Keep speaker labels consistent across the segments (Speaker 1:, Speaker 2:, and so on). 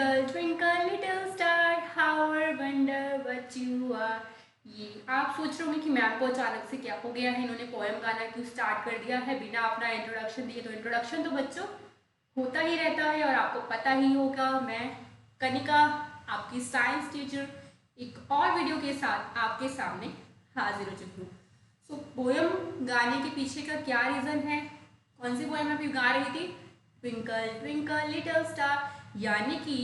Speaker 1: Twinkle twinkle little star how I wonder what you are. ये आप सोच रहे होंगे कि मैम को अचानक से क्या हो गया है, इन्होंने पोएम गाना क्यों स्टार्ट कर दिया है बिना अपना इंट्रोडक्शन दिए। तो इंट्रोडक्शन तो बच्चों होता ही रहता है और आपको पता ही होगा। मैं कनिका आपकी साइंस टीचर एक और वीडियो के साथ आपके सामने हाजिर हो चुकी हूँ। सो पोएम गाने के पीछे का क्या रीज़न है, कौन सी पोएम अभी गा रही थी? ट्विंकल ट्विंकल लिटिल स्टार, यानी कि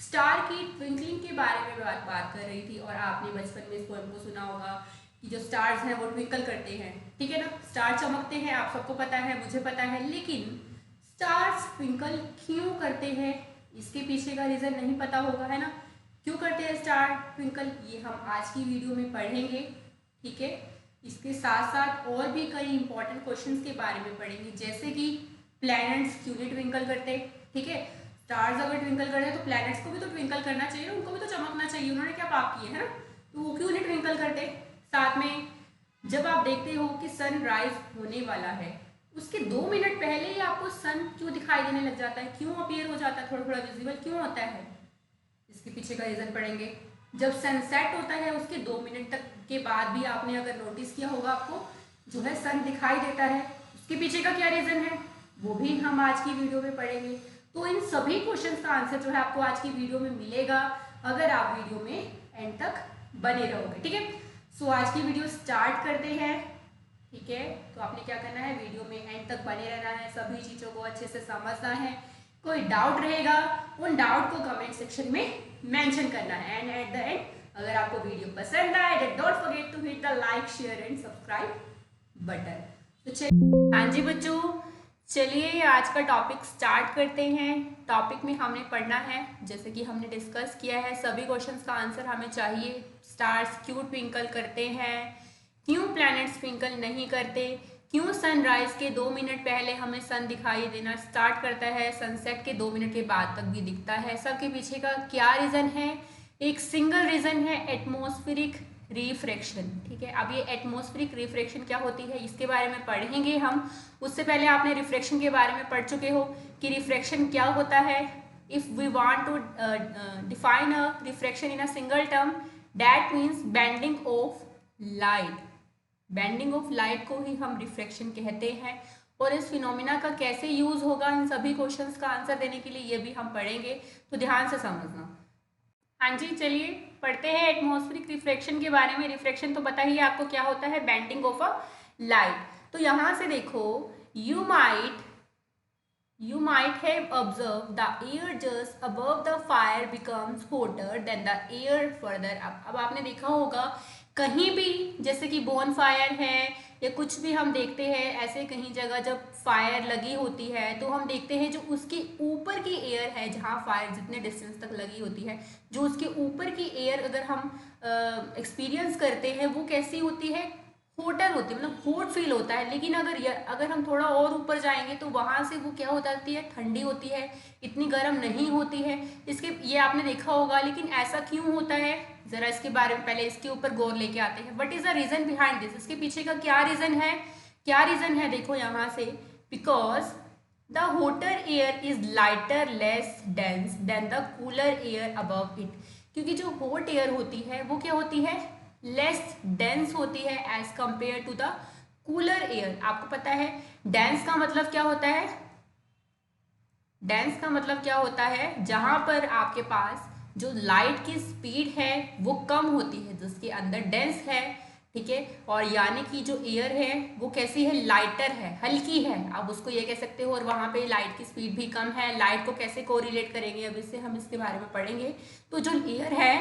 Speaker 1: स्टार की ट्विंकलिंग के बारे में बात कर रही थी। और आपने बचपन में इस पोएम को सुना होगा कि जो स्टार्स हैं वो ट्विंकल करते हैं, ठीक है ना। स्टार चमकते हैं, आप सबको पता है, मुझे पता है। लेकिन स्टार्स ट्विंकल क्यों करते हैं, इसके पीछे का रीज़न नहीं पता होगा, है ना। क्यों करते हैं स्टार ट्विंकल, ये हम आज की वीडियो में पढ़ेंगे, ठीक है। इसके साथ साथ और भी कई इंपॉर्टेंट क्वेश्चंस के बारे में पढ़ेंगे, जैसे कि प्लैनेट्स क्यों नहीं ट्विंकल करते, ठीक है। स्टार्स अगर ट्विंकल कर रहे हैं तो प्लैनेट्स को भी तो ट्विंकल करना चाहिए, उनको भी तो चमकना चाहिए। उन्होंने क्या पाप किए, है ना, तो वो क्यों नहीं ट्विंकल करते। साथ में जब आप देखते हो कि सनराइज होने वाला है, उसके 2 मिनट पहले ही आपको सन क्यों दिखाई देने लग जाता है, क्यों अपीयर हो जाता है, थोड़ा थोड़ा विजिबल क्यों होता है, इसके पीछे का रीज़न पढ़ेंगे। जब सनसेट होता है उसके 2 मिनट तक के बाद भी आपने अगर नोटिस किया होगा, आपको जो है सन दिखाई देता है, उसके पीछे का क्या रीज़न है वो भी हम आज की वीडियो में पढ़ेंगे। तो इन सभी क्वेश्चंस का आंसर जो है आपको आज की वीडियो में मिलेगा, अगर आप वीडियो में एंड तक बने रहोगे, ठीक है। सो आज की वीडियो स्टार्ट करते हैं, ठीक है। तो आपने क्या करना है, वीडियो में एंड तक बने रहना है, सभी चीज़ों को अच्छे से समझना है। कोई डाउट रहेगा उन डाउट को कमेंट सेक्शन में मेंशन करना है। एंड एट द एंड अगर आपको वीडियो पसंद आए तो don't forget to hit the like share and subscribe button. तो चलिए, हाँ जी बच्चों, चलिए आज का टॉपिक स्टार्ट करते हैं। टॉपिक में हमने पढ़ना है, जैसे कि हमने डिस्कस किया है, सभी क्वेश्चंस का आंसर हमें चाहिए। स्टार्स क्यों ट्विंकल करते हैं, क्यों प्लैनेट्स ट्विंकल नहीं करते, क्यों सनराइज के 2 मिनट पहले हमें सन दिखाई देना स्टार्ट करता है, सनसेट के 2 मिनट के बाद तक भी दिखता है, सबके पीछे का क्या रीज़न है। एक सिंगल रीज़न है, एटमॉस्फेरिक रिफ्रैक्शन, ठीक है। अब ये एटमॉस्फेरिक रिफ्रैक्शन क्या होती है इसके बारे में पढ़ेंगे हम। उससे पहले आपने रिफ्रैक्शन के बारे में पढ़ चुके हो कि रिफ्रैक्शन क्या होता है। If we want to define a refraction in a single term, that means bending of light. Bending of light को ही हम रिफ्रैक्शन कहते हैं। और इस फिनोमिना का कैसे यूज होगा इन सभी क्वेश्चंस का आंसर देने के लिए, ये भी हम पढ़ेंगे, तो ध्यान से समझना। हाँ जी, चलिए पढ़ते हैं एटमॉस्फेरिक रिफ्रैक्शन के बारे में। रिफ्रैक्शन तो पता ही है आपको क्या होता है, बेंडिंग ऑफ अ लाइट। तो यहाँ से देखो, you might have observed the air just above the fire becomes hotter than the air further up। अब आपने देखा होगा कहीं भी, जैसे कि बोन फायर है या कुछ भी हम देखते हैं ऐसे कहीं जगह जब फायर लगी होती है, तो हम देखते हैं जो उसके ऊपर की एयर है, जहाँ फायर जितने डिस्टेंस तक लगी होती है, जो उसके ऊपर की एयर अगर हम एक्सपीरियंस करते हैं वो कैसी होती है, होटर होती है, मतलब हॉट फील होता है। लेकिन अगर हम थोड़ा और ऊपर जाएंगे तो वहाँ से वो क्या हो जाती है, ठंडी होती है, इतनी गर्म नहीं होती है। इसके ये आपने देखा होगा। लेकिन ऐसा क्यों होता है, ज़रा इसके बारे में पहले इसके ऊपर गौर लेके आते हैं। What is the reason behind this, इसके पीछे का क्या रीज़न है, क्या रीज़न है, देखो यहाँ से। Because the voter air is lighter less dense then the cooler air above it. क्योंकि जो हॉट एयर होती है वो क्या होती है, लेस डेंस होती है as compare to the cooler air. आपको पता है डेंस का मतलब क्या होता है, डेंस का मतलब क्या होता है, जहां पर आपके पास जो लाइट की स्पीड है वो कम होती है, जिसके अंदर डेंस है, ठीक है। और यानी कि जो एयर है वो कैसी है, लाइटर है, हल्की है, आप उसको ये कह सकते हो। और वहाँ पे लाइट की स्पीड भी कम है। लाइट को कैसे कोरिलेट करेंगे, अब इससे हम इसके बारे में पढ़ेंगे। तो जो एयर है,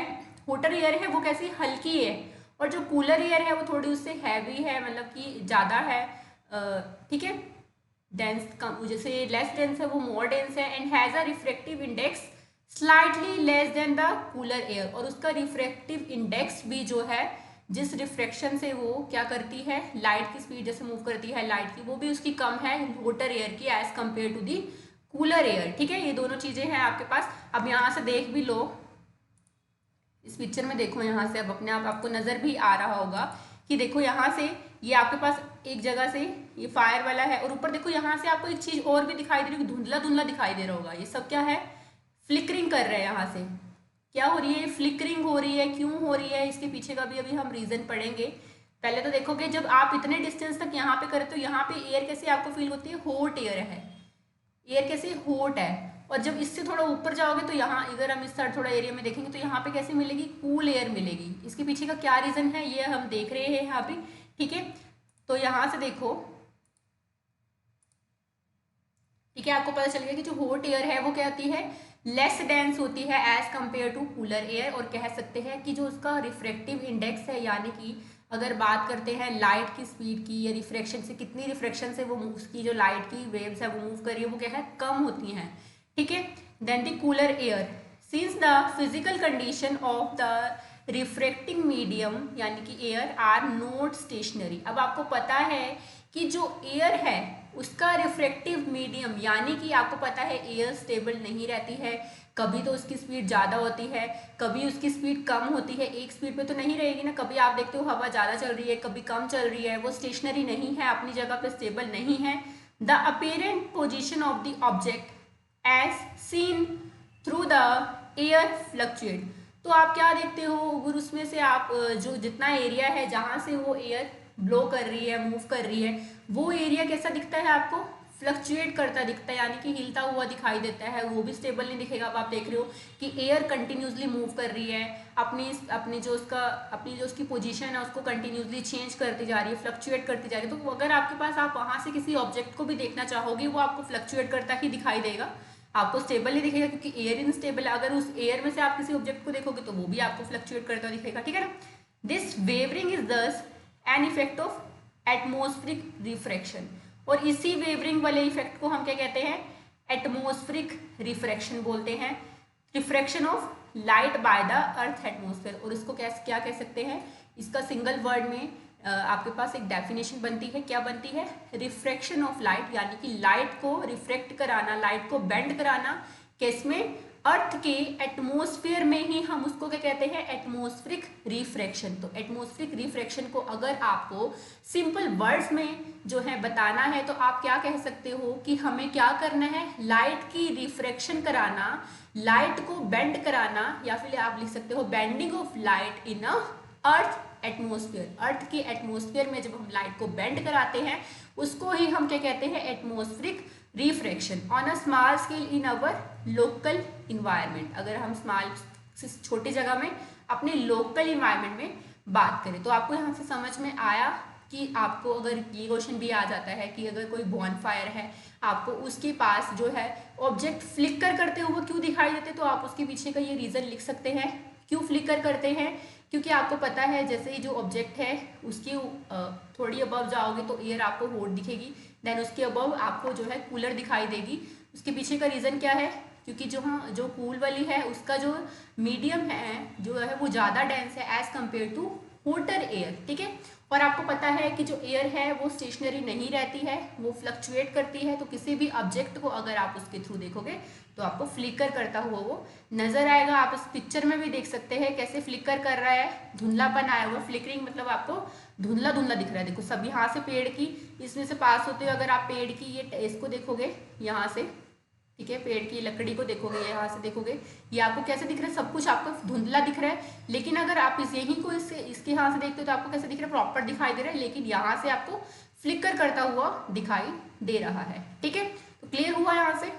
Speaker 1: होटर एयर है, वो कैसी हल्की है, और जो कूलर एयर है वो थोड़ी उससे हैवी है, मतलब कि ज़्यादा है, ठीक है। डेंस कम, जैसे लेस डेंस है वो मोर डेंस है। And has a refractive index slightly less than the cooler air. और उसका रिफ्रैक्टिव इंडेक्स भी जो है, जिस रिफ्रैक्शन से वो क्या करती है, लाइट की स्पीड जैसे मूव करती है लाइट की, वो भी उसकी कम है होटर एयर की as compare to the cooler air, ठीक है। ये दोनों चीज़ें हैं आपके पास। अब यहाँ से देख भी लो, इस पिक्चर में देखो, यहाँ से अब अपने आप आपको नज़र भी आ रहा होगा कि देखो यहाँ से ये आपके पास एक जगह से ये फायर वाला है, और ऊपर देखो यहाँ से आपको एक चीज़ और भी दिखाई दे रही है, धुंधला धुंधला दिखाई दे रहा होगा। ये सब क्या है, फ्लिकरिंग कर रहे हैं यहाँ से। क्या हो रही है? फ्लिकरिंग हो रही है। क्यों हो रही है? इसके पीछे का भी अभी हम रीजन पढ़ेंगे। पहले तो देखोगे जब आप इतने डिस्टेंस तक यहाँ पे करते हो, यहाँ पे एयर कैसे आपको फील होती है? हॉट एयर है, एयर कैसे हॉट है। और जब इससे थोड़ा ऊपर जाओगे तो यहाँ, अगर हम इस साइड थोड़ा एरिया में देखेंगे तो यहाँ पे कैसे मिलेगी? कूल एयर मिलेगी। इसके पीछे का क्या रीजन है ये हम देख रहे हैं यहाँ पे, ठीक है। तो यहाँ से देखो, ठीक है, आपको पता चल गया कि जो हॉट एयर है वो क्या होती है? लेस डेंस होती है as compare to cooler air. और कह सकते हैं कि जो उसका रिफ्रैक्टिव इंडेक्स है, यानी कि अगर बात करते हैं लाइट की स्पीड की या रिफ्रैक्शन से, कितनी रिफ्रैक्शन से वो उसकी जो लाइट की वेव्स है वो मूव कर रही है, वो क्या है? कम होती हैं, ठीक है। Then the cooler air, since the physical condition of the refracting medium यानी कि एयर आर नॉट स्टेशनरी। अब आपको पता है कि जो एयर है उसका रिफ्रैक्टिव मीडियम, यानी कि आपको पता है एयर स्टेबल नहीं रहती है। कभी तो उसकी स्पीड ज़्यादा होती है, कभी उसकी स्पीड कम होती है, एक स्पीड पे तो नहीं रहेगी ना। कभी आप देखते हो हवा ज़्यादा चल रही है, कभी कम चल रही है, वो स्टेशनरी नहीं है, अपनी जगह पे स्टेबल नहीं है। The apparent position of the object as seen through the air fluctuate. तो आप क्या देखते हो? अगर उसमें से आप जो जितना एरिया है जहाँ से वो एयर ब्लो कर रही है, मूव कर रही है, वो एरिया कैसा दिखता है आपको? फ्लक्चुएट करता दिखता है, यानी कि हिलता हुआ दिखाई देता है, वो भी स्टेबल नहीं दिखेगा। अब आप देख रहे हो कि एयर कंटिन्यूसली मूव कर रही है, अपनी जो उसकी पोजीशन है उसको कंटिन्यूसली चेंज करती जा रही है, फ्लक्चुएट करती जा रही है। तो अगर आपके पास, आप वहाँ से किसी ऑब्जेक्ट को भी देखना चाहोगे, वो आपको फ्लक्चुएट करता ही दिखाई देगा, आपको स्टेबल नहीं दिखेगा, क्योंकि एयर इनस्टेबल है। अगर उस एयर में से आप किसी ऑब्जेक्ट को देखोगे तो वो भी आपको फ्लक्चुएट करता दिखेगा, ठीक है ना। दिस वेवरिंग इज दस an effect of atmospheric refraction. और इसी वेवरिंग वाले इफेक्ट को हम क्या कहते हैं? एटमॉस्फेरिक रिफ्रैक्शन बोलते हैं। Refraction of light by the earth atmosphere. और इसको क्या कह सकते हैं? इसका सिंगल वर्ड में आपके पास एक डेफिनेशन बनती है। क्या बनती है? रिफ्रैक्शन ऑफ लाइट, यानी कि लाइट को रिफ्रैक्ट कराना, लाइट को बेंड कराना, किसमें? अर्थ के एटमॉस्फेयर में ही हम उसको क्या कहते हैं? Atmospheric refraction. तो एटमॉस्फेरिक रिफ्रैक्शन को अगर आपको सिंपल वर्ड्स में जो है बताना है तो आप क्या कह सकते हो कि हमें क्या करना है? लाइट की रिफ्रैक्शन कराना, लाइट को बेंड कराना, या फिर आप लिख सकते हो bending of light in a earth atmosphere. Earth के एटमॉस्फेयर में जब हम लाइट को बेंड कराते हैं उसको ही हम क्या कहते हैं? Atmospheric refraction on a small scale in our local environment. अगर हम छोटी जगह में अपने लोकल इन्वायरमेंट में बात करें तो आपको यहाँ से समझ में आया कि आपको अगर ये क्वेश्चन भी आ जाता है कि अगर कोई बॉनफायर है, आपको उसके पास जो है ऑब्जेक्ट फ्लिकर करते हुए क्यों दिखाई देते, तो आप उसके पीछे का ये रीज़न लिख सकते हैं क्यों फ्लिकर करते हैं। क्योंकि आपको पता है जैसे ही जो ऑब्जेक्ट है उसकी थोड़ी अबव जाओगे तो एयर आपको हॉट दिखेगी, देन उसके अबव आपको जो है कूलर दिखाई देगी। उसके पीछे का रीज़न क्या है? क्योंकि जो कूल वाली है उसका जो मीडियम है जो है वो ज़्यादा डेंस है as compare to hotter air, ठीक है। और आपको पता है कि जो एयर है वो स्टेशनरी नहीं रहती है, वो फ्लक्चुएट करती है। तो किसी भी ऑब्जेक्ट को अगर आप उसके थ्रू देखोगे तो आपको फ्लिकर करता हुआ वो नजर आएगा। आप इस पिक्चर में भी देख सकते हैं कैसे फ्लिकर कर रहा है, धुंधलापन आया हुआ। फ्लिकरिंग मतलब आपको धुंधला धुंधला दिख रहा है। देखो सब यहाँ से पेड़ की इसमें से पास होते हुए अगर आप पेड़ की ये इसको देखोगे यहाँ से, ठीक है, पेड़ की लकड़ी को देखोगे, यहाँ से देखोगे, ये आपको कैसे दिख रहा है? सब कुछ आपको धुंधला दिख रहा है। लेकिन अगर आप यही को इसके यहाँ से देखते हो तो आपको कैसे दिख रहा है? प्रॉपर दिखाई दे रहा है, लेकिन यहाँ से आपको फ्लिकर करता हुआ दिखाई दे रहा है, ठीक है। तो क्लियर हुआ यहाँ से?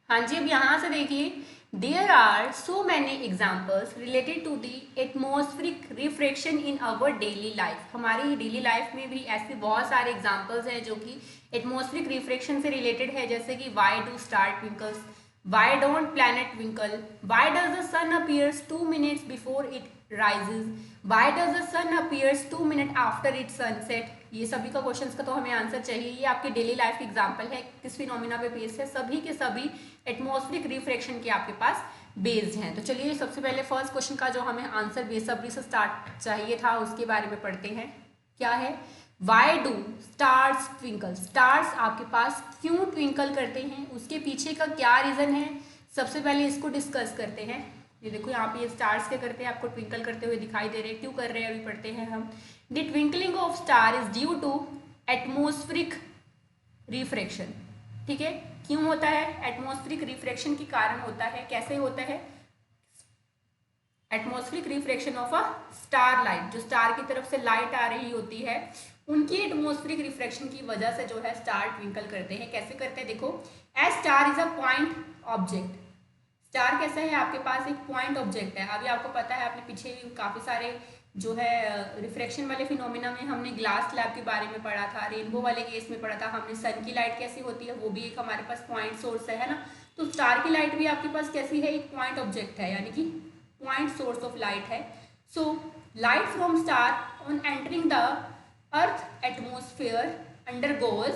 Speaker 1: हाँ जी, अब यहाँ से देखिए, there are so many examples related to the atmospheric refraction in our daily life. हमारी डेली लाइफ में भी ऐसे बहुत सारे एग्जाम्पल्स हैं जो कि एटमॉस्फेरिक रिफ्रैक्शन से रिलेटेड है, जैसे कि why do star twinkles, why don't planet twinkle, why does the sun appears 2 minutes before it rises, why does the sun appears 2 minutes after its sunset। ये सभी का क्वेश्चंस का तो हमें आंसर चाहिए। ये आपके डेली लाइफ के एग्जांपल है, किस फिनोमिना पे बेस्ड है? सभी के सभी एटमॉस्फेरिक रिफ्रैक्शन के आपके पास बेस्ड हैं। तो चलिए सबसे पहले फर्स्ट क्वेश्चन का जो हमें आंसर बेसब्री से स्टार्ट चाहिए था उसके बारे में पढ़ते हैं। क्या है? Why do stars twinkle, stars आपके पास क्यों ट्विंकल करते हैं, उसके पीछे का क्या रीजन है? सबसे पहले इसको डिस्कस करते हैं। ये देखो यहाँ पे ये स्टार्स क्या करते हैं? आपको ट्विंकल करते हुए दिखाई दे रहे हैं। क्यों कर रहे हैं अभी पढ़ते हैं हम। The twinkling of star is due to atmospheric refraction. ठीक है। क्यों होता है? एटमॉस्फेरिक रिफ्रैक्शन के कारण होता है। कैसे होता है? Atmospheric refraction of a star light, जो स्टार की तरफ से लाइट आ रही होती है उनकी एटमॉस्फेरिक रिफ्रैक्शन की वजह से जो है स्टार ट्विंकल करते हैं। कैसे करते हैं? देखो, as star is a point object. Star कैसा है? आपके पास एक पॉइंट ऑब्जेक्ट है। अभी आपको पता है, आपने पीछे भी काफ़ी सारे जो है रिफ्रैक्शन वाले फिनोमिना में हमने ग्लास स्लैब के बारे में पढ़ा था, रेनबो वाले केस में पढ़ा था हमने, सन की लाइट कैसी होती है, वो भी एक हमारे पास पॉइंट सोर्स है ना। तो स्टार की लाइट भी आपके पास कैसी है? एक पॉइंट ऑब्जेक्ट है, यानी कि पॉइंट सोर्स ऑफ लाइट है। So light from star on entering the earth atmosphere undergoes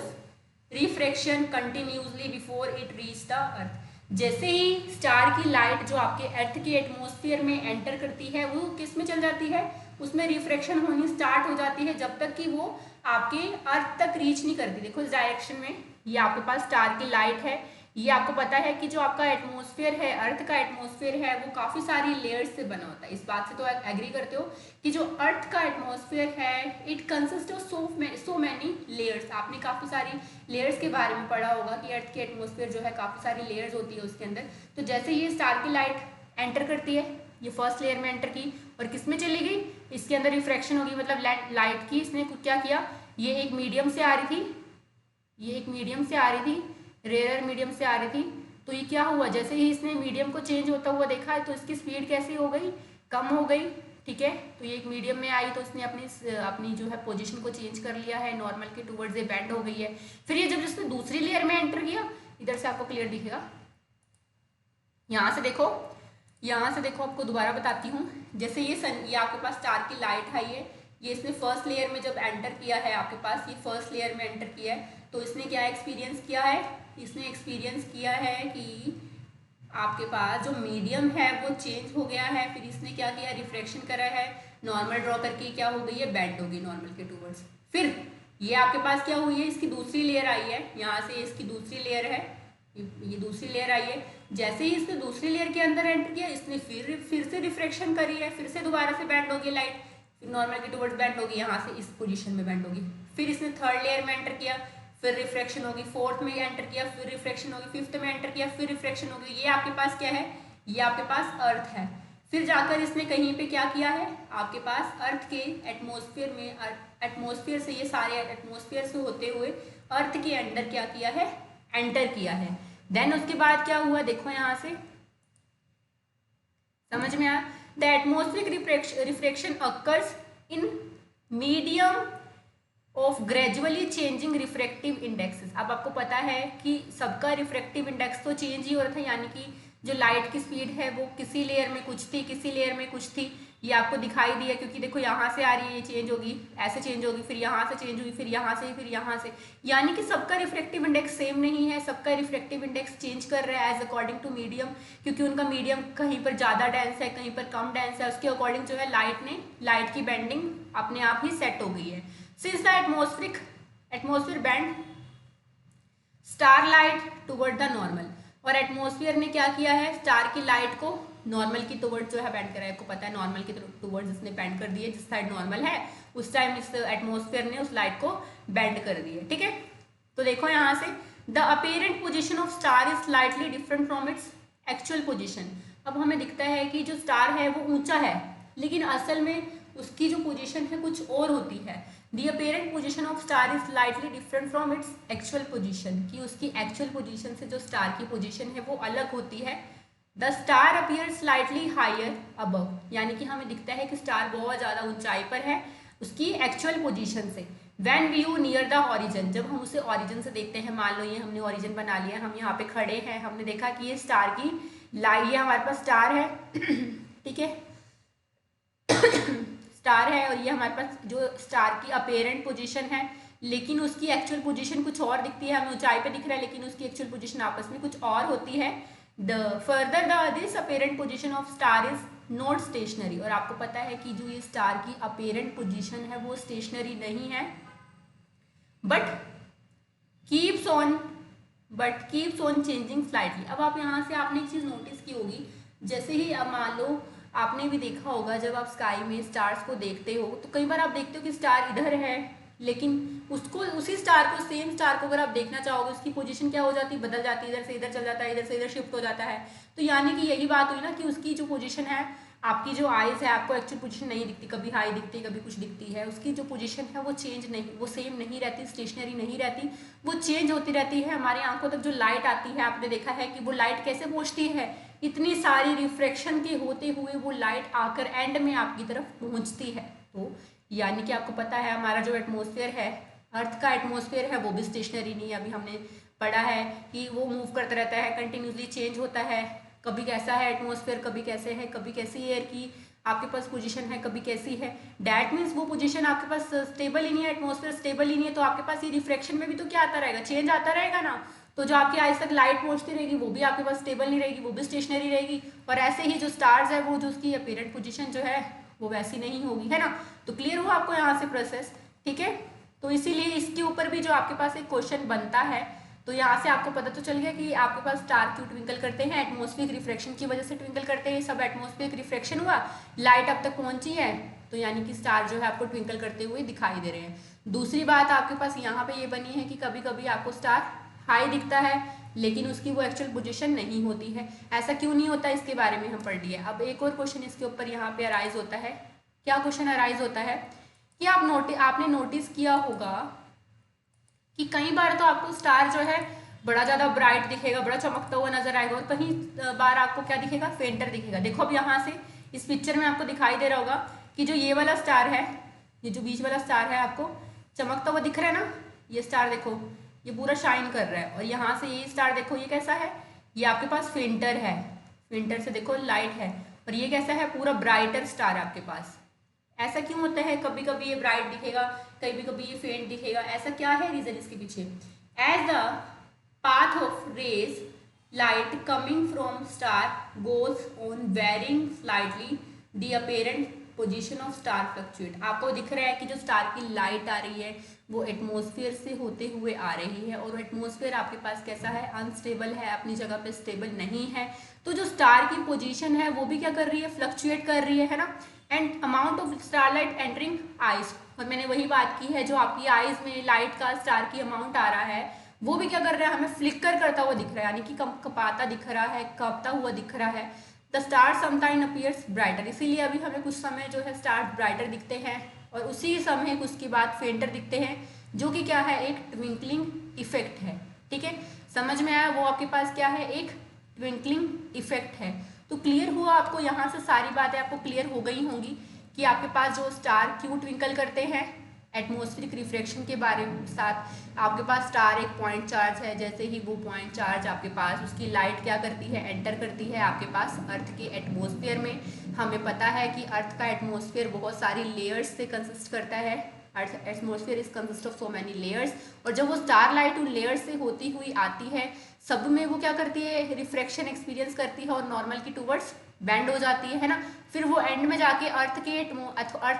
Speaker 1: refraction continuously before it reach the earth. जैसे ही स्टार की लाइट जो आपके अर्थ के एटमॉस्फेयर में एंटर करती है, वो किस में चल जाती है? उसमें रिफ्रैक्शन होनी स्टार्ट हो जाती है, जब तक कि वो आपके अर्थ तक रीच नहीं करती। देखो इस डायरेक्शन में ये आपके पास स्टार की लाइट है। ये आपको पता है कि जो आपका एटमॉस्फेयर है, अर्थ का एटमॉस्फेयर है, वो काफ़ी सारी लेयर्स से बना होता है। इस बात से तो एग्री करते हो कि जो अर्थ का एटमॉस्फेयर है, it consist of so many layers. आपने काफ़ी सारी लेयर्स के बारे में पढ़ा होगा कि अर्थ के एटमॉस्फेयर जो है काफ़ी सारी लेयर्स होती है उसके अंदर। तो जैसे ये स्टार की लाइट एंटर करती है, ये फर्स्ट लेयर में एंटर की और किस में चली गई? इसके अंदर रिफ्रैक्शन होगी, मतलब लाइट की इसने क्या किया? ये एक मीडियम से आ रही थी, ये एक मीडियम से आ रही थी, रेयर मीडियम से आ रही थी। तो ये क्या हुआ? जैसे ही इसने मीडियम को चेंज होता हुआ देखा है, तो इसकी स्पीड कैसी हो गई? कम हो गई। ठीक है, तो ये एक मीडियम में आई तो इसने अपनी जो है पोजीशन को चेंज कर लिया है, नॉर्मल के टूवर्ड्स ये बेंड हो गई है। फिर ये जब इसने दूसरी लेयर में एंटर किया, इधर से आपको क्लियर दिखेगा, यहाँ से देखो, यहाँ से देखो, आपको दोबारा बताती हूँ। जैसे ये आपके पास स्टार की लाइट आई है, ये इसने फर्स्ट लेयर में जब एंटर किया है, आपके पास ये फर्स्ट लेयर में एंटर किया है, तो इसने क्या एक्सपीरियंस किया है? इसने एक्सपीरियंस किया है कि आपके पास जो मीडियम है वो चेंज हो गया है। फिर इसने क्या किया? रिफ्रैक्शन करा है, नॉर्मल ड्रॉ करके क्या हो गई है? बेंड हो गई नॉर्मल के टूवर्ड्स। फिर ये आपके पास क्या हुई है? इसकी दूसरी लेयर आई है, यहाँ से इसकी दूसरी लेयर है, ये दूसरी लेयर आई है। जैसे ही इसने दूसरी लेयर के अंदर एंटर किया, इसने फिर से रिफ्रैक्शन करी है, फिर से दोबारा से बेंड होगी लाइट, फिर नॉर्मल के टूवर्ड्स बेंड होगी, यहाँ से इस पोजीशन में बेंड होगी। फिर इसने थर्ड लेयर में एंटर किया, फिर रिफ्रैक्शन होगी, फोर्थ में एंटर किया, फिर रिफ्रैक्शन होगी, फिफ्थ में एंटर किया, फिर रिफ्रैक्शन होगी। ये आपके पास क्या है? ये आपके पास अर्थ है। फिर जाकर इसने कहीं पे क्या किया है? आपके पास अर्थ के एटमॉस्फेयर में, एटमॉस्फेयर से, ये सारे एटमॉस्फेयर से होते हुए अर्थ के अंदर क्या किया है? एंटर किया है। देन उसके बाद क्या हुआ? देखो यहाँ से समझ में आया? The atmospheric refraction occurs in medium of gradually changing refractive indexes. अब आपको पता है कि सबका रिफ्रैक्टिव इंडेक्स तो चेंज ही हो रहा था, यानी कि जो लाइट की स्पीड है वो किसी लेयर में कुछ थी, किसी लेयर में कुछ थी। ये आपको दिखाई दिया, क्योंकि देखो यहाँ से आ रही है, ये चेंज होगी, ऐसे चेंज होगी, फिर यहाँ से चेंज हुई, फिर यहाँ से, फिर यहाँ से, यानी कि सबका रिफ्रैक्टिव इंडेक्स सेम नहीं है, सबका रिफ्रैक्टिव इंडेक्स चेंज कर रहा है एज अकॉर्डिंग टू मीडियम, क्योंकि उनका मीडियम कहीं पर ज़्यादा डेंस है, कहीं पर कम डेंस है, उसके अकॉर्डिंग जो है लाइट की बेंडिंग अपने आप ही सेट हो गई है। Since the atmosphere bend starlight toward the normal, और एटमॉस्फेयर ने क्या किया है? स्टार की लाइट को नॉर्मल की टुवर्ड्स जो है बेंड करा है। आपको पता है नॉर्मल की टुवर्ड्स इसने बेंड कर दिए, जिस साइड नॉर्मल है उस टाइम इस एटमॉस्फेयर ने उस लाइट को बेंड कर दिया। ठीक है, तो देखो यहाँ से the apparent position of star is slightly different from its actual position. अब हमें दिखता है कि जो स्टार है वो ऊंचा है, लेकिन असल में उसकी जो पोजीशन है कुछ और होती है। The apparent position of star is slightly different from its actual position, कि उसकी एक्चुअल पोजीशन से जो स्टार की पोजीशन है वो अलग होती है। The star appear slightly higher above, यानी कि हमें दिखता है कि स्टार बहुत ज़्यादा ऊंचाई पर है उसकी एक्चुअल पोजीशन से। When view near the horizon, जब हम उसे ऑरिजन से देखते हैं, मान लो ये हमने ऑरिजन बना लिया, हम यहाँ पे खड़े हैं, हमने देखा कि ये स्टार की ये हमारे पास स्टार है ठीक है स्टार है, और ये हमारे पास जो स्टार की अपेरेंट पोजीशन है, लेकिन उसकी एक्चुअल पोजीशन कुछ और दिखती है। हमें ऊंचाई पे दिख रहा है, लेकिन उसकी एक्चुअल पोजीशन आपस में कुछ और होती है। This apparent position of star is not stationary, और आपको पता है कि जो ये स्टार की अपेरेंट पोजीशन है वो स्टेशनरी नहीं है, but keeps on changing slightly. अब आप यहाँ से आपने एक चीज़ नोटिस की होगी, जैसे ही अब मान लो आपने भी देखा होगा, जब आप स्काई में स्टार्स को देखते हो तो कई बार आप देखते हो कि स्टार इधर है, लेकिन उसको, उसी स्टार को, सेम स्टार को अगर आप देखना चाहोगे, उसकी पोजीशन क्या हो जाती है, बदल जाती है, इधर से इधर चल जाता है, इधर से इधर शिफ्ट हो जाता है। तो यानी कि यही बात हुई ना कि उसकी जो पोजीशन है, आपकी जो आइज है, आपको एक्चुअल पोजीशन नहीं दिखती, कभी हाई दिखती है, कभी कुछ दिखती है, उसकी जो पोजीशन है वो चेंज नहीं, वो सेम नहीं रहती, स्टेशनरी नहीं रहती, वो चेंज होती रहती है। हमारी आंखों तक जो लाइट आती है, आपने देखा है कि वो लाइट कैसे पहुंचती है, इतनी सारी रिफ्रैक्शन के होते हुए वो लाइट आकर एंड में आपकी तरफ पहुंचती है। तो यानी कि आपको पता है हमारा जो एटमॉस्फेयर है, अर्थ का एटमॉस्फेयर है, वो भी स्टेशनरी नहीं है। अभी हमने पढ़ा है कि वो मूव करता रहता है, कंटिन्यूसली चेंज होता है, कभी कैसा है एटमॉस्फेयर, कभी कैसे है, कभी कैसी एयर की आपके पास पोजीशन है, कभी कैसी है। डैट मीन्स वो पोजीशन आपके पास स्टेबल ही नहीं है, एटमॉस्फेयर स्टेबल ही नहीं है, तो आपके पास ये रिफ्रैक्शन में भी तो क्या आता रहेगा, चेंज आता रहेगा ना। तो जो आपकी आइज तक लाइट पहुंचती रहेगी वो भी आपके पास स्टेबल नहीं रहेगी, वो भी स्टेशनरी रहेगी। और ऐसे ही जो स्टार्स है, वो जो उसकी अपीरेंट पोजीशन जो है वो वैसी नहीं होगी, है ना। तो क्लियर हुआ आपको यहाँ से प्रोसेस, ठीक है। तो इसीलिए इसके ऊपर भी जो आपके पास एक क्वेश्चन बनता है, तो यहाँ से आपको पता तो चल गया कि आपके पास स्टार क्यों ट्विंकल करते हैं, एटमॉस्फेरिक रिफ्रैक्शन की वजह से ट्विंकल करते हैं। सब एटमॉस्फेरिक रिफ्रैक्शन हुआ, लाइट अब तक पहुंची है, तो यानी कि स्टार जो है आपको ट्विंकल करते हुए दिखाई दे रहे हैं। दूसरी बात आपके पास यहाँ पे ये बनी है कि कभी कभी आपको स्टार हाई दिखता है, लेकिन उसकी वो एक्चुअल पोजीशन नहीं होती है। ऐसा क्यों नहीं होता, इसके बारे में हम पढ़ लिए। अब एक और क्वेश्चन इसके ऊपर यहाँ पे अराइज होता है। क्या क्वेश्चन अराइज होता है कि आपने नोटिस किया होगा कि कई बार तो आपको स्टार जो है बड़ा ज़्यादा ब्राइट दिखेगा, बड़ा चमकता हुआ नजर आएगा, और कहीं बार आपको क्या दिखेगा, फेंटर दिखेगा। देखो अब यहाँ से इस पिक्चर में आपको दिखाई दे रहा होगा कि जो ये वाला स्टार है, ये जो बीच वाला स्टार है, आपको चमकता हुआ दिख रहा है ना। ये स्टार देखो, ये पूरा शाइन कर रहा है, और यहाँ से ये स्टार देखो, ये कैसा है, ये आपके पास फेंटर है, फेंटर से देखो लाइट है, और ये कैसा है, पूरा ब्राइटर स्टार आपके पास। ऐसा क्यों होता है, कभी कभी ये ब्राइट दिखेगा, कभी कभी ये फेंट दिखेगा, ऐसा क्या है रीजन इसके पीछे। As the path of rays light coming from star goes on varying slightly the apparent position of star fluctuate. आपको दिख रहा है कि जो स्टार की लाइट आ रही है वो एटमॉस्फेयर से होते हुए आ रही है, और एटमॉस्फेयर आपके पास कैसा है, अनस्टेबल है, अपनी जगह पे स्टेबल नहीं है। तो जो स्टार की पोजीशन है वो भी क्या कर रही है, फ्लक्चुएट कर रही है ना। And amount of starlight entering eyes, और मैंने वही बात की है, जो आपकी आइज में लाइट का स्टार की अमाउंट आ रहा है वो भी क्या कर रहा है, हमें फ्लिकर करता हुआ दिख रहा है, यानी कि कपाता दिख रहा है, कांपता हुआ दिख रहा है। The star sometime appears brighter, इसीलिए अभी हमें कुछ समय जो है स्टार ब्राइटर दिखते हैं, और उसी समय उसके बाद फेंटर दिखते हैं, जो कि क्या है, एक ट्विंकलिंग इफेक्ट है। ठीक है, समझ में आया, वो आपके पास क्या है, एक ट्विंकलिंग इफेक्ट है। तो क्लियर हुआ आपको, यहाँ से सारी बातें आपको क्लियर हो गई होंगी कि आपके पास जो स्टार क्यों ट्विंकल करते हैं, एटमॉस्फेरिक रिफ्रैक्शन के बारे में साथ आपके पास स्टार एक पॉइंट चार्ज है, जैसे ही वो पॉइंट चार्ज आपके पास, उसकी लाइट क्या करती है, एंटर करती है आपके पास अर्थ के एटमॉस्फेयर में। हमें पता है कि अर्थ का एटमॉस्फेयर बहुत सारी लेयर्स से कंसिस्ट करता है, earth atmosphere is consist of so many layers, और जब वो स्टार लाइट उन लेयर्स से होती हुई आती है, सब में वो क्या करती है, रिफ्रैक्शन एक्सपीरियंस करती है, और नॉर्मल की टूवर्ड्स बैंड हो जाती है ना। फिर वो एंड में जाके अर्थ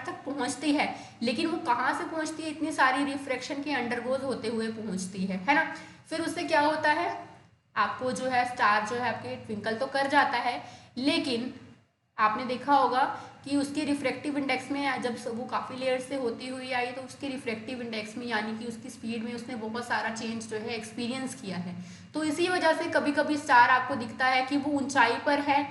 Speaker 1: तक पहुंचती है, लेकिन वो कहाँ से पहुंचती है, इतनी सारी रिफ्रैक्शन के अंडरगोज होते हुए पहुंचती है ना। फिर उससे क्या होता है, आपको जो है स्टार जो है आपके ट्विंकल तो कर जाता है, लेकिन आपने देखा होगा कि उसके रिफ्रैक्टिव इंडेक्स में जब वो काफ़ी लेयर से होती हुई आई, तो उसके रिफ्रैक्टिव इंडेक्स में यानी कि उसकी स्पीड में उसने बहुत सारा चेंज जो है एक्सपीरियंस किया है। तो इसी वजह से कभी कभी स्टार आपको दिखता है कि वो ऊंचाई पर है,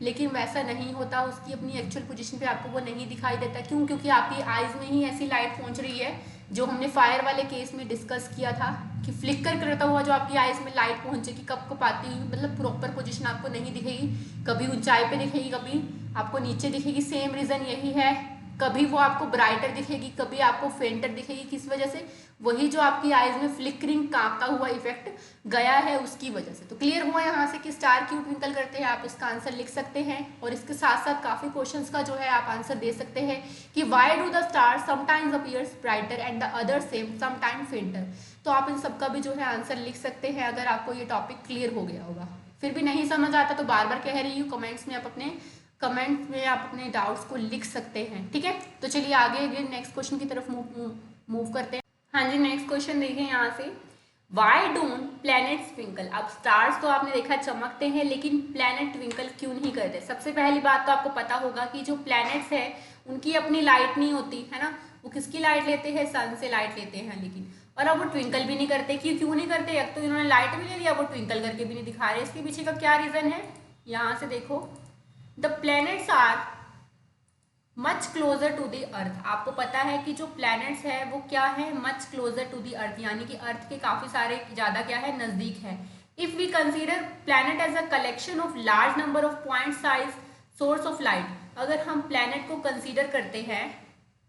Speaker 1: लेकिन वैसा नहीं होता, उसकी अपनी एक्चुअल पोजीशन पे आपको वो नहीं दिखाई देता। क्यों? क्योंकि आपकी आइज में ही ऐसी लाइट पहुंच रही है, जो हमने फायर वाले केस में डिस्कस किया था कि फ्लिकर करता हुआ जो आपकी आइज में लाइट पहुंचेगी, कब कब आती हुई, मतलब प्रॉपर पोजीशन आपको नहीं दिखेगी, कभी ऊंचाई पे दिखेगी, कभी आपको नीचे दिखेगी। सेम रीज़न यही है, कभी वो आपको ब्राइटर दिखेगी, कभी आपको फेंटर दिखेगी। किस वजह से? वही जो आपकी आइज में फ्लिकरिंग कांपता हुआ इफेक्ट गया है, उसकी वजह से। तो क्लियर हुआ यहाँ से कि स्टार क्यों ट्विंकल करते हैं, आप इसका आंसर लिख सकते हैं, और इसके साथ साथ काफ़ी क्वेश्चंस का जो है आप आंसर दे सकते हैं कि why do the star sometimes appears brighter and the other same sometime फेंटर। तो आप इन सबका भी जो है आंसर लिख सकते हैं, अगर आपको ये टॉपिक क्लियर हो गया होगा। फिर भी नहीं समझ आता तो बार बार कह रही हूँ, कमेंट्स में आप अपने डाउट्स को लिख सकते हैं। ठीक है, तो चलिए आगे अगेन नेक्स्ट क्वेश्चन की तरफ मूव करते हैं। हाँ जी, नेक्स्ट क्वेश्चन देखिए यहाँ से, वाई डोंट प्लैनेट्स ट्विंकल। अब स्टार्स तो आपने देखा चमकते हैं, लेकिन प्लैनेट ट्विंकल क्यों नहीं करते? सबसे पहली बात तो आपको पता होगा कि जो प्लैनेट्स है उनकी अपनी लाइट नहीं होती है ना, वो किसकी लाइट लेते हैं, सन से लाइट लेते हैं। लेकिन और अब वो ट्विंकल भी नहीं करते। क्यों नहीं करते, एक तो इन्होंने लाइट भी ले लिया, वो ट्विंकल करके भी नहीं दिखा रहे। इसके पीछे का क्या रीजन है, यहाँ से देखो, the planets are much closer to the earth. आपको पता है कि जो प्लैनेट्स है वो क्या है, मच क्लोजर टू दी अर्थ, यानी कि अर्थ के काफी सारे ज्यादा क्या है, नजदीक है। If we consider planet as a collection of large number of point size source of light, अगर हम प्लैनेट को कंसीडर करते हैं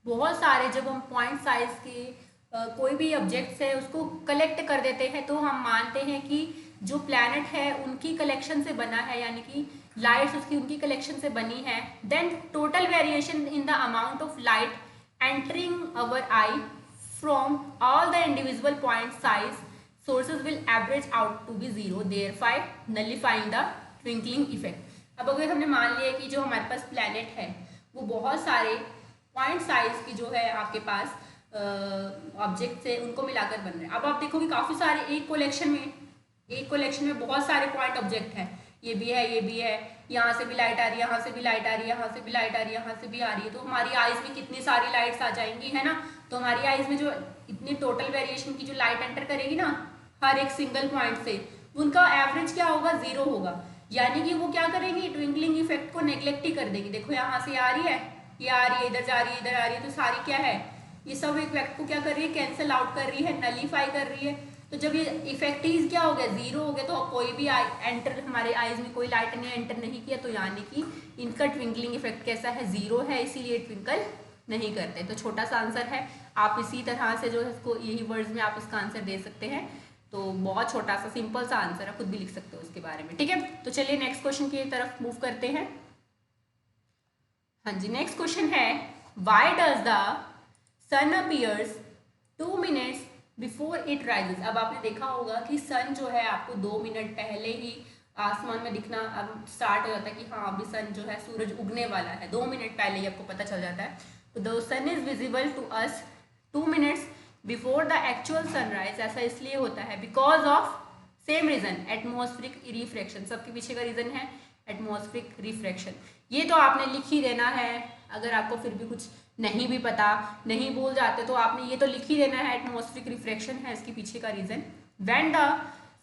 Speaker 1: बहुत सारे, जब हम पॉइंट साइज के कोई भी ऑब्जेक्ट्स है उसको कलेक्ट कर देते हैं, तो हम मानते हैं कि जो प्लैनेट है उनकी कलेक्शन से बना है, यानी कि लाइट्स उसकी उनकी कलेक्शन से बनी है। Then total variation in the amount of light entering our eye from all the individual point size sources will average out to be zero, therefore nullifying the twinkling effect. अब अगर हमने मान लिया कि जो हमारे पास प्लैनेट है वो बहुत सारे पॉइंट साइज की जो है आपके पास ऑब्जेक्ट से उनको मिलाकर बन रहे हैं। अब आप देखोगे काफी सारे एक कलेक्शन में बहुत सारे पॉइंट ऑब्जेक्ट हैं, ये भी है, ये भी है, यहाँ से भी लाइट आ रही है, यहाँ से भी लाइट आ रही है, यहाँ से भी लाइट आ रही है, यहाँ से भी आ रही है, तो हमारी आईज में कितनी सारी लाइट्स आ जाएंगी, है ना। तो हमारी आईज में जो इतनी टोटल वेरिएशन की जो लाइट एंटर करेगी ना हर एक सिंगल पॉइंट से, उनका एवरेज क्या होगा, जीरो होगा। यानी कि वो क्या करेंगी, ट्विंकलिंग इफेक्ट को नेग्लेक्ट ही कर देंगी। देखो यहाँ से आ रही है, ये आ रही है, इधर जा रही है, इधर आ रही है, तो सारी क्या है, ये सब इफेक्ट को क्या कर रही है, कैंसिल आउट कर रही है, नलीफाई कर रही है। तो जब ये इफेक्ट ही क्या हो गया, जीरो हो गया, तो कोई भी एंटर हमारे आईज में कोई लाइट ने एंटर नहीं किया, तो यानी कि इनका ट्विंकलिंग इफेक्ट कैसा है, जीरो है, इसीलिए ट्विंकल नहीं करते। तो छोटा सा आंसर है, आप इसी तरह से जो है इसको यही वर्ड्स में आप इसका आंसर दे सकते हैं। तो बहुत छोटा सा सिंपल सा आंसर है, खुद भी लिख सकते हो उसके बारे में, ठीक है। तो चलिए नेक्स्ट क्वेश्चन की तरफ मूव करते हैं। हाँ जी, नेक्स्ट क्वेश्चन है, why does the sun appears 2 minutes before it rises. अब आपने देखा होगा कि सन जो है आपको 2 मिनट पहले ही आसमान में दिखना अब स्टार्ट हो जाता है कि हाँ अभी सन जो है सूरज उगने वाला है, 2 मिनट पहले ही आपको पता चल जाता है। तो the sun is visible to us 2 minutes before the actual sunrise. ऐसा इसलिए होता है because of same reason, atmospheric refraction. सबके पीछे का रीजन है एटमॉस्फेरिक रिफ्रैक्शन। ये तो आपने लिख ही देना है, अगर आपको फिर भी कुछ नहीं भी पता, नहीं भूल जाते, तो आपने ये तो लिख ही देना है, एटमॉस्फेरिक रिफ्रैक्शन है इसके पीछे का reason. When the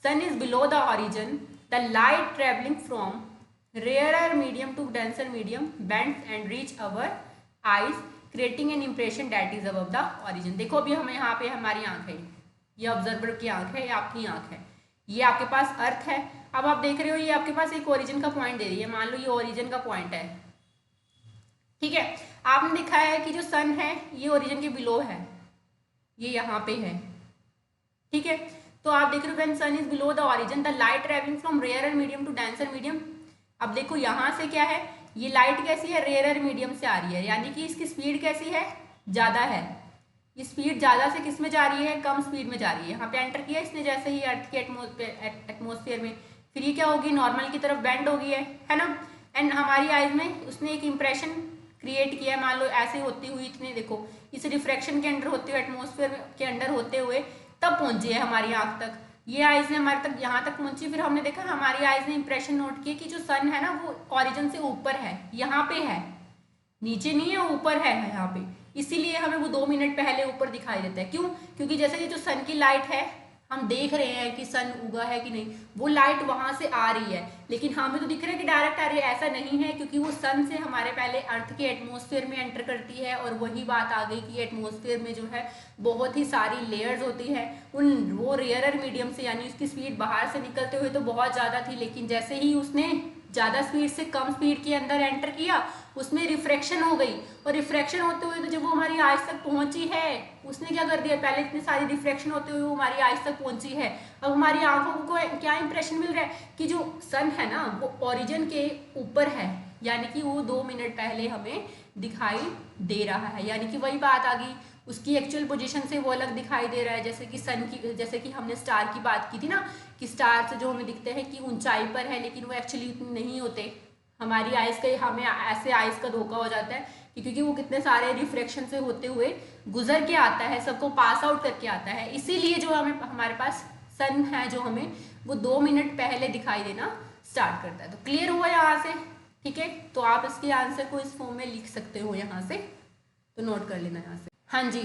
Speaker 1: sun is below the horizon the light travelling from rarer medium to denser medium bends and reach our eyes creating an impression that is above the horizon. देखो अभी हमें यहाँ पे हमारी आंख है, ये ऑब्जर्वर की आंख है, ये आपकी आंख है, ये आपके पास अर्थ है। अब आप देख रहे हो ये आपके पास एक ओरिजिन का पॉइंट दे रही है, मान लो ये ओरिजिन का पॉइंट है, ठीक है। आपने दिखा है कि जो सन है ये ओरिजिन के बिलो है, ये यहाँ पे है, ठीक है। तो आप देख रहे हो when sun is below the horizon the light travelling from rarer medium to denser medium. अब देखो यहाँ से क्या है, ये लाइट कैसी है, रेयरर मीडियम से आ रही है, यानी कि इसकी स्पीड कैसी है, ज़्यादा है। ये स्पीड ज़्यादा से किस में जा रही है, कम स्पीड में जा रही है। यहाँ पे एंटर किया इसने जैसे ही अर्थ के एटमोसफेयर में, फिर ये क्या होगी, नॉर्मल की तरफ बेंड हो गई है ना। एंड हमारी आइज में उसने एक इम्प्रेशन क्रिएट किया है, मान लो ऐसे होती हुई इतने, देखो इस रिफ्रैक्शन के अंडर होते हुए, एटमॉस्फेयर के अंडर होते हुए तब पहुंची है हमारी आंख तक। ये आइज ने हमारे तक यहाँ तक पहुंची, फिर हमने देखा हमारी आइज ने इंप्रेशन नोट किया कि जो सन है ना वो ओरिजिन से ऊपर है, यहाँ पे है, नीचे नहीं है, ऊपर है यहाँ पे, इसीलिए हमें वो 2 मिनट पहले ऊपर दिखाई देता है। क्यों, क्योंकि जैसे कि जो सन की लाइट है हम देख रहे हैं कि सन उगा है कि नहीं, वो लाइट वहां से आ रही है, लेकिन हमें तो दिख रहा है कि डायरेक्ट आ रही है, ऐसा नहीं है, क्योंकि वो सन से हमारे पहले अर्थ के एटमॉस्फेयर में एंटर करती है। और वही बात आ गई कि एटमॉस्फेयर में जो है बहुत ही सारी लेयर्स होती है, उन वो रेयरर मीडियम से, यानी उसकी स्पीड बाहर से निकलते हुए तो बहुत ज़्यादा थी, लेकिन जैसे ही उसने ज़्यादा स्पीड से कम स्पीड के अंदर एंटर किया उसमें रिफ्रैक्शन हो गई, और रिफ्रैक्शन होते हुए तो जब वो हमारी आइज तक पहुंची है, उसने क्या कर दिया, पहले इतनी सारी रिफ्रैक्शन होते हुए वो हमारी आइज तक पहुंची है। अब हमारी आंखों को क्या इंप्रेशन मिल रहा है कि जो सन है ना वो ओरिजिन के ऊपर है, यानी कि वो 2 मिनट पहले हमें दिखाई दे रहा है। यानी कि वही बात आ गई, उसकी एक्चुअल पोजीशन से वो अलग दिखाई दे रहा है। जैसे कि सन की, जैसे कि हमने स्टार की बात की थी ना, कि स्टार से जो हमें दिखते हैं कि ऊंचाई पर है, लेकिन वो एक्चुअली उतने नहीं होते। हमारी आइज का, हमें ऐसे आइज का धोखा हो जाता है कि क्योंकि वो कितने सारे रिफ्रैक्शन से होते हुए गुजर के आता है, सबको पास आउट करके आता है, इसीलिए जो हमें हमारे पास सन है जो हमें वो 2 मिनट पहले दिखाई देना स्टार्ट करता है। तो क्लियर हुआ यहाँ से, ठीक है। तो आप इसके आंसर को इस फॉर्म में लिख सकते हो यहाँ से, तो नोट कर लेना यहाँ से। हाँ जी,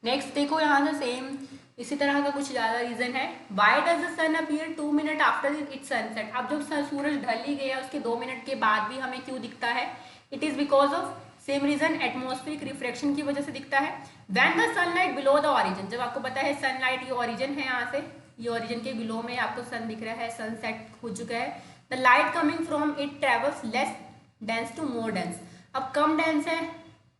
Speaker 1: नेक्स्ट देखो यहाँ से सेम इसी तरह का कुछ ज़्यादा रीज़न है। Why does the sun appear 2 minute after it sunset. अब जब सूरज ढल ही गया उसके 2 मिनट के बाद भी हमें क्यों दिखता है? It is because of same reason, atmospheric reflection की वजह से दिखता है। When the sunlight below the horizon, जब आपको पता है सनलाइट ये ऑरिजिन है, यहाँ से ये ऑरिजिन के बिलो में आपको सन दिख रहा है, सनसेट हो चुका है। The light coming from it travels less dense to more dense. अब कम डेंस है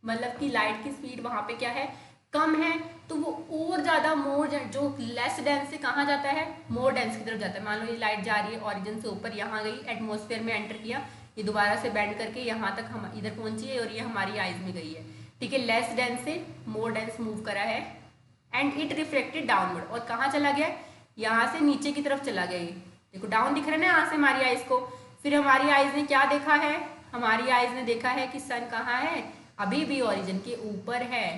Speaker 1: मतलब कि लाइट की स्पीड वहाँ पे क्या है, कम है, तो वो और ज़्यादा मोर जो लेस डेंस से कहाँ जाता है, मोर डेंस की तरफ जाता है। मान लो ये लाइट जा रही है ऑरिजिन से ऊपर, यहाँ गई, एटमॉस्फेयर में एंटर किया, ये दोबारा से बेंड करके यहाँ तक हम इधर पहुंची है और ये हमारी आइज में गई है, ठीक है। लेस डेंस से मोर डेंस मूव करा है एंड इट रिफ्लेक्टेड डाउनवर्ड, और कहाँ चला गया, यहाँ से नीचे की तरफ चला गया। ये देखो डाउन दिख रहा है ना यहाँ से हमारी आइज को। फिर हमारी आइज ने क्या देखा है, हमारी आइज ने देखा है कि सन कहाँ है, अभी भी ओरिजिन के ऊपर है,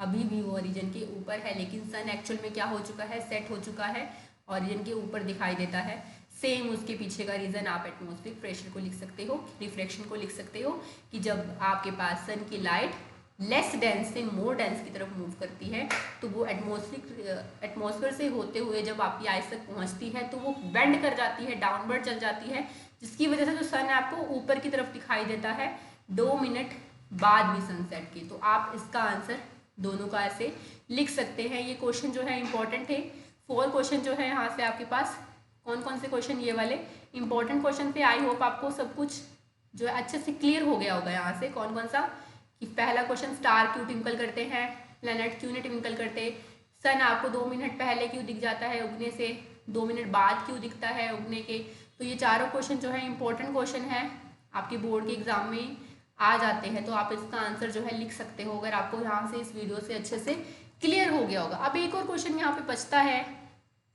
Speaker 1: अभी भी वो ओरिजिन के ऊपर है, लेकिन सन एक्चुअल में क्या हो चुका है, सेट हो चुका है, ओरिजिन के ऊपर दिखाई देता है। सेम उसके पीछे का रीज़न आप एटमॉस्फेरिक प्रेशर को लिख सकते हो, रिफ्लेक्शन को लिख सकते हो, कि जब आपके पास सन की लाइट लेस डेंस से मोर डेंस की तरफ मूव करती है तो वो एटमॉस्फेयर से होते हुए जब आपकी आइज तक पहुंचती है तो वो बेंड कर जाती है, डाउनवर्ड चल जाती है, जिसकी वजह से जो सन आपको ऊपर की तरफ दिखाई देता है 2 मिनट बाद भी सनसेट के। तो आप इसका आंसर दोनों का ऐसे लिख सकते हैं। ये क्वेश्चन जो है इंपॉर्टेंट है। 4 क्वेश्चन जो है यहाँ से आपके पास, कौन कौन से क्वेश्चन, ये वाले इंपॉर्टेंट क्वेश्चन थे। आई होप आपको सब कुछ जो है अच्छे से क्लियर हो गया होगा। यहाँ से कौन कौन सा, कि पहला क्वेश्चन स्टार क्यों ट्विंकल करते हैं, प्लैनेट क्यों नहीं ट्विंकल करते, सन आपको 2 मिनट पहले क्यों दिख जाता है उगने से, 2 मिनट बाद क्यों दिखता है उगने के। तो ये चारों क्वेश्चन जो है इंपॉर्टेंट क्वेश्चन है, आपके बोर्ड के एग्जाम में आ जाते हैं, तो आप इसका आंसर जो है लिख सकते हो अगर आपको यहाँ से इस वीडियो से अच्छे से क्लियर हो गया होगा। अब एक और क्वेश्चन यहाँ पे बचता है,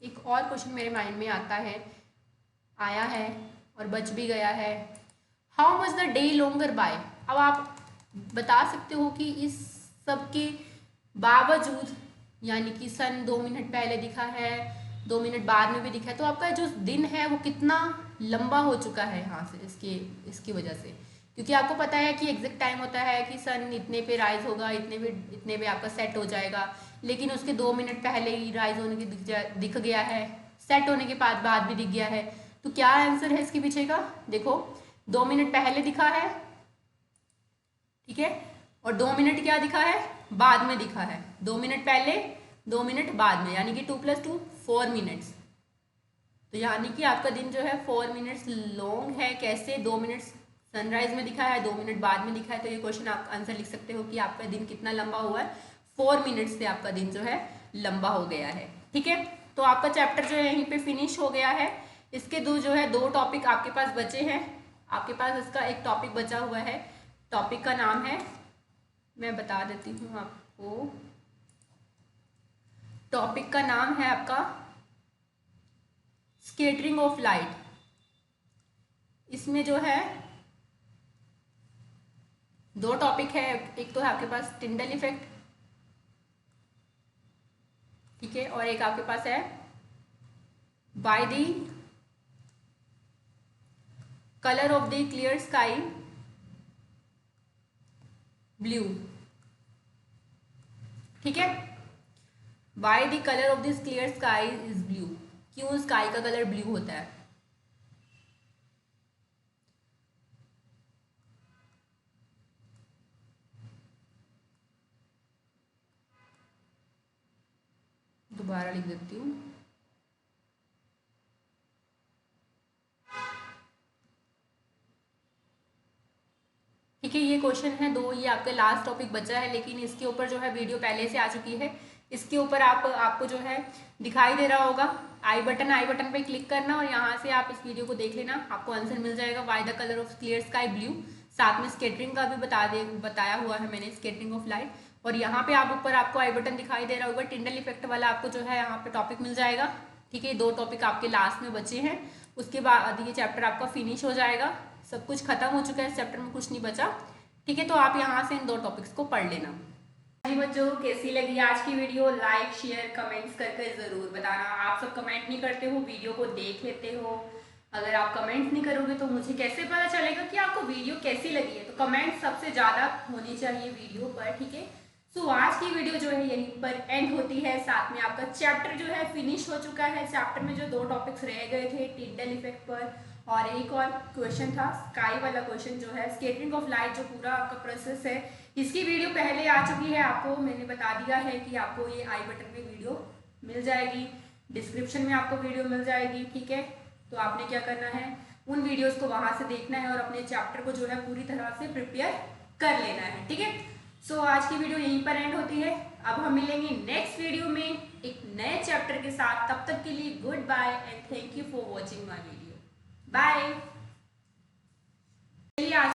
Speaker 1: एक और क्वेश्चन मेरे माइंड में आया है और बच भी गया है। How much the day longer by. अब आप बता सकते हो कि इस सब के बावजूद, यानी कि सन 2 मिनट पहले दिखा है, 2 मिनट बाद में भी दिखा है, तो आपका जो दिन है वो कितना लंबा हो चुका है यहाँ से, इसकी वजह से, क्योंकि आपको पता है कि एग्जैक्ट टाइम होता है कि सन इतने पे राइज होगा, इतने पे आपका सेट हो जाएगा, लेकिन उसके 2 मिनट पहले ही राइज होने के दिख गया है, सेट होने के बाद भी दिख गया है। तो क्या आंसर है इसके पीछे का, देखो 2 मिनट पहले दिखा है, ठीक है, और 2 मिनट क्या दिखा है, बाद में दिखा है। 2 मिनट पहले, 2 मिनट बाद में, यानी कि 2 + 2 4 मिनट्स। तो यानी कि आपका दिन जो है 4 मिनट्स लॉन्ग है। कैसे, 2 मिनट सनराइज में दिखा है, 2 मिनट बाद में दिखा है, तो ये क्वेश्चन आप आंसर लिख सकते हो कि आपका दिन कितना लंबा हुआ है, 4 मिनट से आपका दिन जो है लंबा हो गया है, ठीक है। तो आपका चैप्टर जो है यहीं पे फिनिश हो गया है। इसके दो टॉपिक आपके पास बचे हैं। आपके पास इसका एक टॉपिक बचा हुआ है, टॉपिक का नाम है, मैं बता देती हूँ आपको, टॉपिक का नाम है आपका स्कैटरिंग ऑफ लाइट। इसमें जो है 2 टॉपिक है, एक तो है आपके पास टिंडल इफेक्ट, ठीक है, और एक आपके पास है by the colour of the clear sky blue, ठीक है। By the colour of this clear sky is blue, क्यों स्काई का कलर ब्लू होता है। दोबारा लिख देती हूँ, ठीक है। ये क्वेश्चन है 2, ये आपका लास्ट टॉपिक बचा है, लेकिन इसके ऊपर जो है वीडियो पहले से आ चुकी है। इसके ऊपर आपको जो है दिखाई दे रहा होगा आई बटन पे क्लिक करना और यहाँ से आप इस वीडियो को देख लेना, आपको आंसर मिल जाएगा। Why the colour of clear sky blue, साथ में स्केटरिंग का भी बताया हुआ है मैंने, स्केटरिंग ऑफ लाइट। और यहाँ पे आप ऊपर आपको आई बटन दिखाई दे रहा होगा, टिंडल इफेक्ट वाला आपको जो है यहाँ पे टॉपिक मिल जाएगा, ठीक है। 2 टॉपिक आपके लास्ट में बचे हैं, उसके बाद ये चैप्टर आपका फिनिश हो जाएगा, सब कुछ खत्म हो चुका है, इस चैप्टर में कुछ नहीं बचा, ठीक है। तो आप यहाँ से इन 2 टॉपिक्स को पढ़ लेना। जी बच्चों, कैसी लगी आज की वीडियो, लाइक शेयर कमेंट्स करके ज़रूर बताना। आप सब कमेंट नहीं करते हो, वीडियो को देख लेते हो, अगर आप कमेंट नहीं करोगे तो मुझे कैसे पता चलेगा कि आपको वीडियो कैसी लगी है। तो कमेंट सबसे ज़्यादा होनी चाहिए वीडियो पर, ठीक है। तो आज की वीडियो जो है यहीं पर एंड होती है। साथ में आपका चैप्टर जो है फिनिश हो चुका है। चैप्टर में जो 2 टॉपिक्स रह गए थे टिंडल इफेक्ट पर और एक और क्वेश्चन था स्काई वाला क्वेश्चन जो है स्केटरिंग ऑफ लाइट, जो पूरा आपका प्रोसेस है इसकी वीडियो पहले आ चुकी है। आपको मैंने बता दिया है कि आपको ये आई बटन में वीडियो मिल जाएगी, डिस्क्रिप्शन में आपको वीडियो मिल जाएगी, ठीक है। तो आपने क्या करना है, उन वीडियोस को वहां से देखना है और अपने चैप्टर को जो है पूरी तरह से प्रिपेयर कर लेना है, ठीक है। सो आज की वीडियो यहीं पर एंड होती है। अब हम मिलेंगे नेक्स्ट वीडियो में एक नए चैप्टर के साथ। तब तक के लिए good bye and thank you for watching my video. Bye.